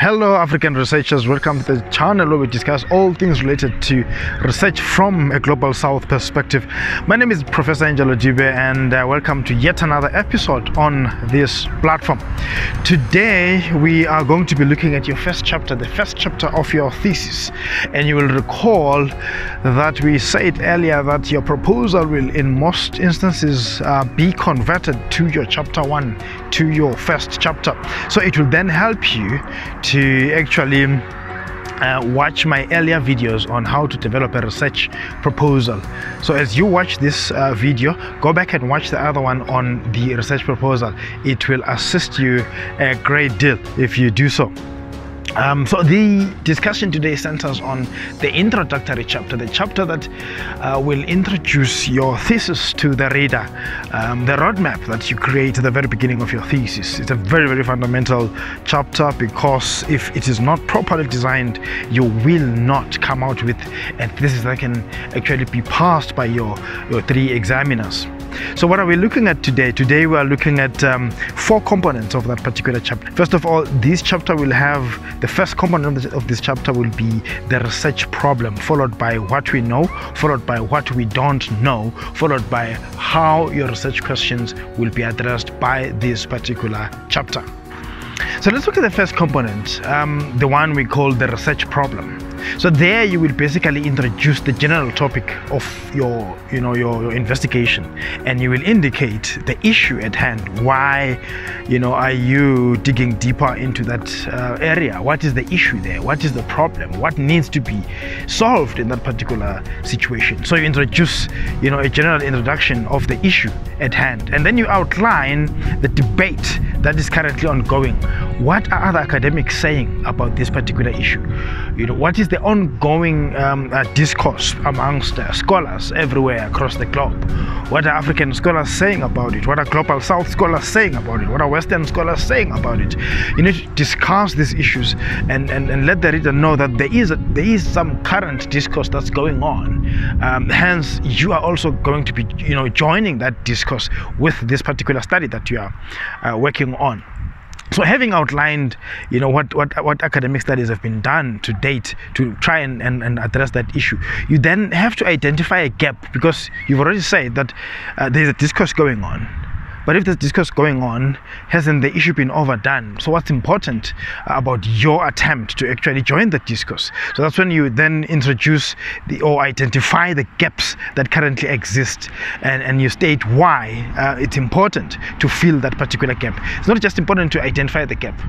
Hello African researchers, welcome to the channel where we discuss all things related to research from a Global South perspective. My name is Professor Angelo Dibe and welcome to yet another episode on this platform. Today we are going to be looking at your first chapter, the first chapter of your thesis, and you will recall that we said earlier that your proposal will in most instances be converted to your chapter 1, to your first chapter. So it will then help you to actually watch my earlier videos on how to develop a research proposal. So as you watch this video, go back and watch the other one on the research proposal. It will assist you a great deal if you do so. So the discussion today centers on the introductory chapter, the chapter that will introduce your thesis to the reader, the roadmap that you create at the very beginning of your thesis. It's a very, very fundamental chapter because if it is not properly designed, you will not come out with a thesis that can actually be passed by your 3 examiners. So what are we looking at today? Today we are looking at 4 components of that particular chapter. First of all, this chapter will have, the first component of this chapter will be the research problem, followed by what we know, followed by what we don't know, followed by how your research questions will be addressed by this particular chapter. So let's look at the first component, the one we call the research problem. So there you will basically introduce the general topic of your investigation, and you will indicate the issue at hand. Why are you digging deeper into that area? What is the issue there? What is the problem? What needs to be solved in that particular situation? So you introduce a general introduction of the issue at hand, and then you outline the debate that is currently ongoing. What are other academics saying about this particular issue? What is the ongoing discourse amongst scholars everywhere across the globe? What are African scholars saying about it? What are Global South scholars saying about it? What are Western scholars saying about it? You need to discuss these issues and let the reader know that there is some current discourse that's going on. Hence, you are also going to be joining that discourse with this particular study that you are working on. So having outlined what academic studies have been done to date to try and address that issue, you then have to identify a gap, because you've already said that there's a discourse going on. But if this discourse going on, hasn't the issue been overdone? So what's important about your attempt to actually join the discourse? So that's when you then introduce or identify the gaps that currently exist, and you state why it's important to fill that particular gap. It's not just important to identify the gap,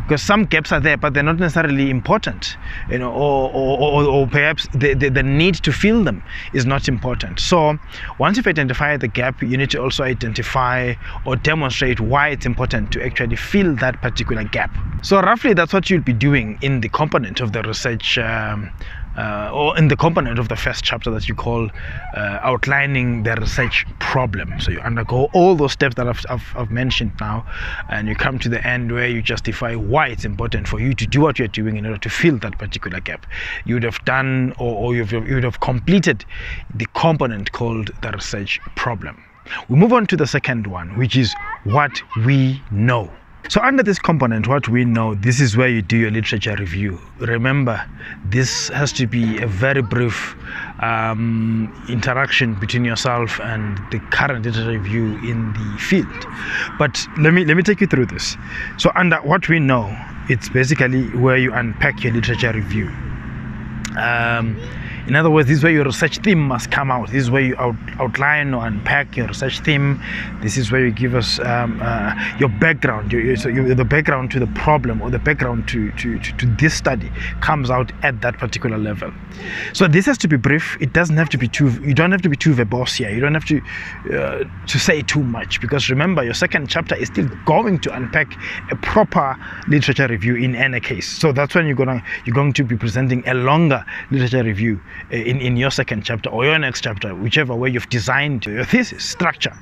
because some gaps are there, but they're not necessarily important, or perhaps the need to fill them is not important. So once you've identified the gap, you need to also identify or demonstrate why it's important to actually fill that particular gap. So roughly that's what you'll be doing in the component of the research or in the component of the first chapter that you call outlining the research problem. So you undergo all those steps that I've mentioned now, and you come to the end where you justify why it's important for you to do what you're doing in order to fill that particular gap. You would have done or you would have completed the component called the research problem. We move on to the second one, which is what we know. So under this component, what we know, this is where you do your literature review. Remember, this has to be a very brief interaction between yourself and the current literature review in the field. But let me take you through this. So under what we know, it's basically where you unpack your literature review. In other words, this is where your research theme must come out. This is where you outline or unpack your research theme. This is where you give us your background. The background to the problem, or the background to this study comes out at that particular level. So this has to be brief. It doesn't have to be you don't have to be too verbose here. You don't have to say too much, because remember, your second chapter is still going to unpack a proper literature review in any case. So that's when you're going to be presenting a longer literature review in your second chapter or your next chapter, whichever way you've designed your thesis structure.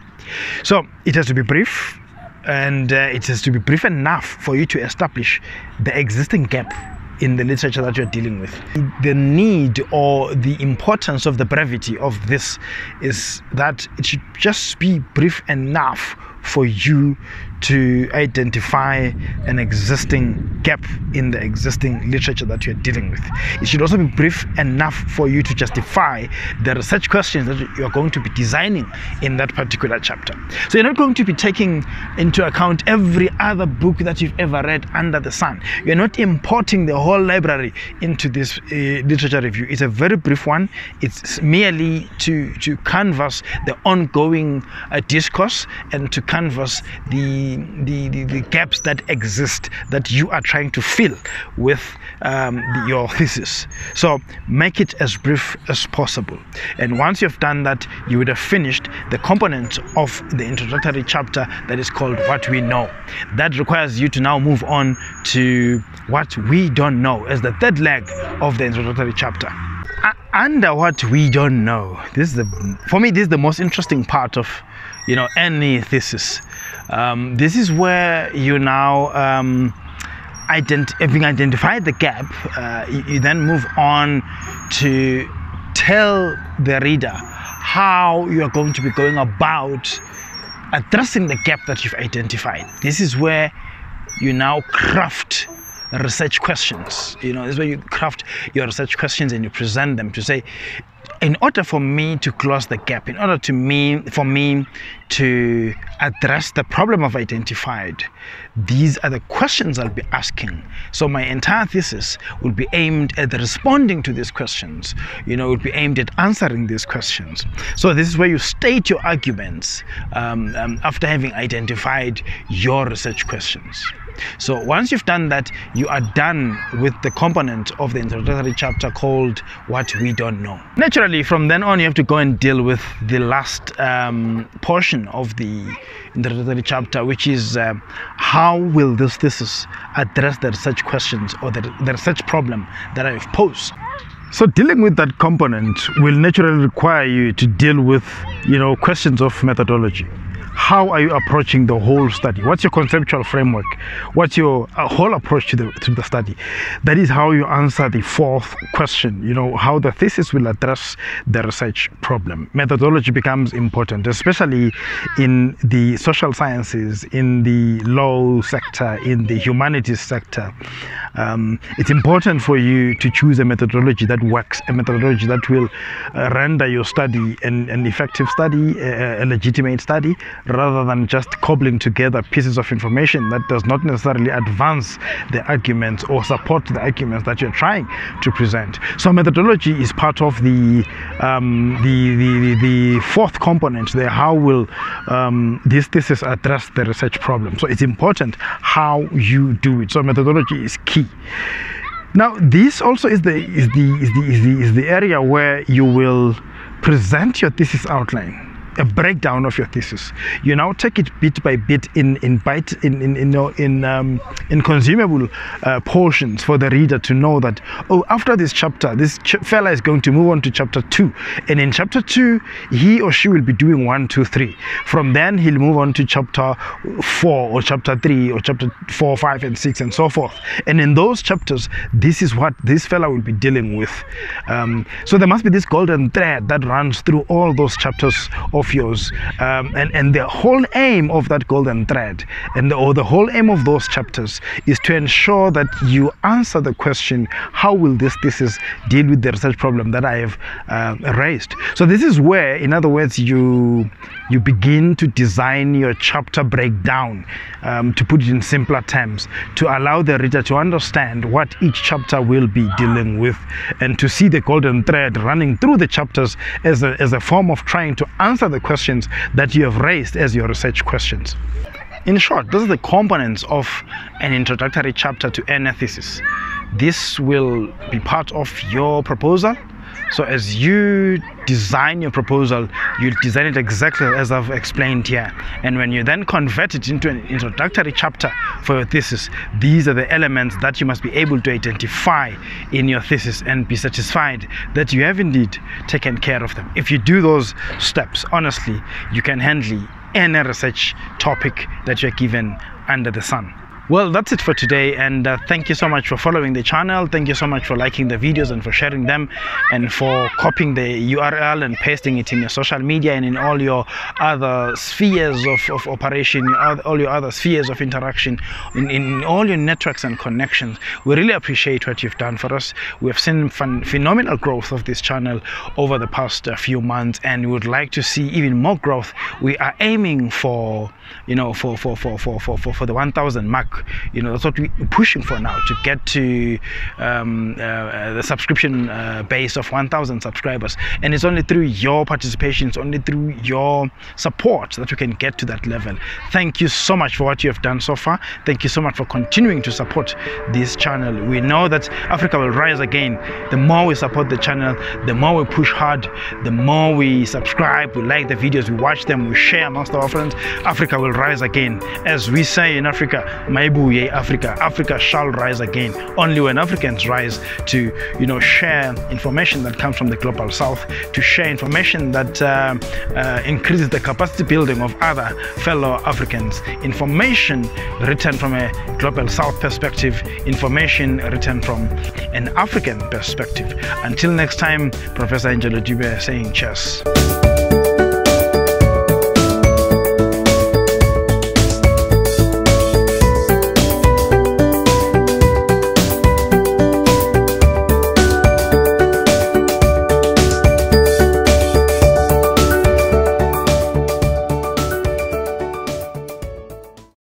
So it has to be brief, and it has to be brief enough for you to establish the existing gap in the literature that you're dealing with. The need or the importance of the brevity of this is that it should just be brief enough for you to identify an existing gap in the existing literature that you're dealing with. It should also be brief enough for you to justify the research questions that you're going to be designing in that particular chapter. So you're not going to be taking into account every other book that you've ever read under the sun. You're not importing the whole library into this literature review. It's a very brief one. It's merely to canvas the ongoing discourse and to canvas the gaps that exist that you are trying to fill with your thesis. So make it as brief as possible. And once you've done that, you would have finished the component of the introductory chapter that is called What We Know. That requires you to now move on to What We Don't Know as the third leg of the introductory chapter. Under What We Don't Know, for me, this is the most interesting part of any thesis. This is where you now having identified the gap, you then move on to tell the reader how you are going to be going about addressing the gap that you've identified. This is where you now craft research questions. This is where you craft your research questions and you present them to say, in order for me to close the gap, in order for me to address the problem I've identified, these are the questions I'll be asking. So my entire thesis will be aimed at responding to these questions. Will be aimed at answering these questions. So this is where you state your arguments after having identified your research questions. So once you've done that, you are done with the component of the introductory chapter called What We Don't Know. Naturally, from then on, you have to go and deal with the last portion of the introductory chapter, which is how will this thesis address the research questions or the research problem that I've posed. So dealing with that component will naturally require you to deal with questions of methodology. How are you approaching the whole study? What's your conceptual framework? What's your whole approach to the study? That is how you answer the fourth question, how the thesis will address the research problem. Methodology becomes important, especially in the social sciences, in the law sector, in the humanities sector. It's important for you to choose a methodology that works, a methodology that will render your study an effective study, a legitimate study, rather than just cobbling together pieces of information that does not necessarily advance the arguments or support the arguments that you're trying to present. So methodology is part of the fourth component there. How will this thesis address the research problem? So it's important how you do it. So methodology is key. Now, this also is the area where you will present your thesis outline, a breakdown of your thesis. You now take it bit by bit in consumable portions for the reader to know that, oh, after this chapter, this fella is going to move on to chapter 2, and in chapter 2 he or she will be doing 1, 2, 3. From then he'll move on to chapter 4 or chapter 3 or chapter 4, 5 and 6 and so forth, and in those chapters this is what this fella will be dealing with. So there must be this golden thread that runs through all those chapters of yours, and the whole aim of that golden thread or the whole aim of those chapters is to ensure that you answer the question, how will this thesis deal with the research problem that I have raised? So this is where, in other words, you begin to design your chapter breakdown, to put it in simpler terms, to allow the reader to understand what each chapter will be dealing with, and to see the golden thread running through the chapters as a form of trying to answer the questions that you have raised as your research questions. In short, those are the components of an introductory chapter to any thesis. This will be part of your proposal. So as you design your proposal, you design it exactly as I've explained here. And when you then convert it into an introductory chapter for your thesis, these are the elements that you must be able to identify in your thesis and be satisfied that you have indeed taken care of them. If you do those steps, honestly, you can handle any research topic that you're given under the sun. Well, that's it for today, and thank you so much for following the channel. Thank you so much for liking the videos and for sharing them, and for copying the URL and pasting it in your social media and in all your other spheres of operation, all your other spheres of interaction, in all your networks and connections. We really appreciate what you've done for us. We have seen phenomenal growth of this channel over the past few months, and we would like to see even more growth. We are aiming for, for the 1,000 mark. That's what we're pushing for now, to get to the subscription base of 1,000 subscribers. And it's only through your participation, it's only through your support that we can get to that level. Thank you so much for what you have done so far. Thank you so much for continuing to support this channel. We know that Africa will rise again. The more we support the channel, the more we push hard, the more we subscribe, we like the videos, we watch them, we share amongst our friends, Africa will rise again. As we say in Africa, Africa shall rise again. Only when Africans rise to share information that comes from the global south, to share information that increases the capacity building of other fellow Africans, information written from a global south perspective, information written from an African perspective. Until next time, Professor Angelo Dube saying cheers.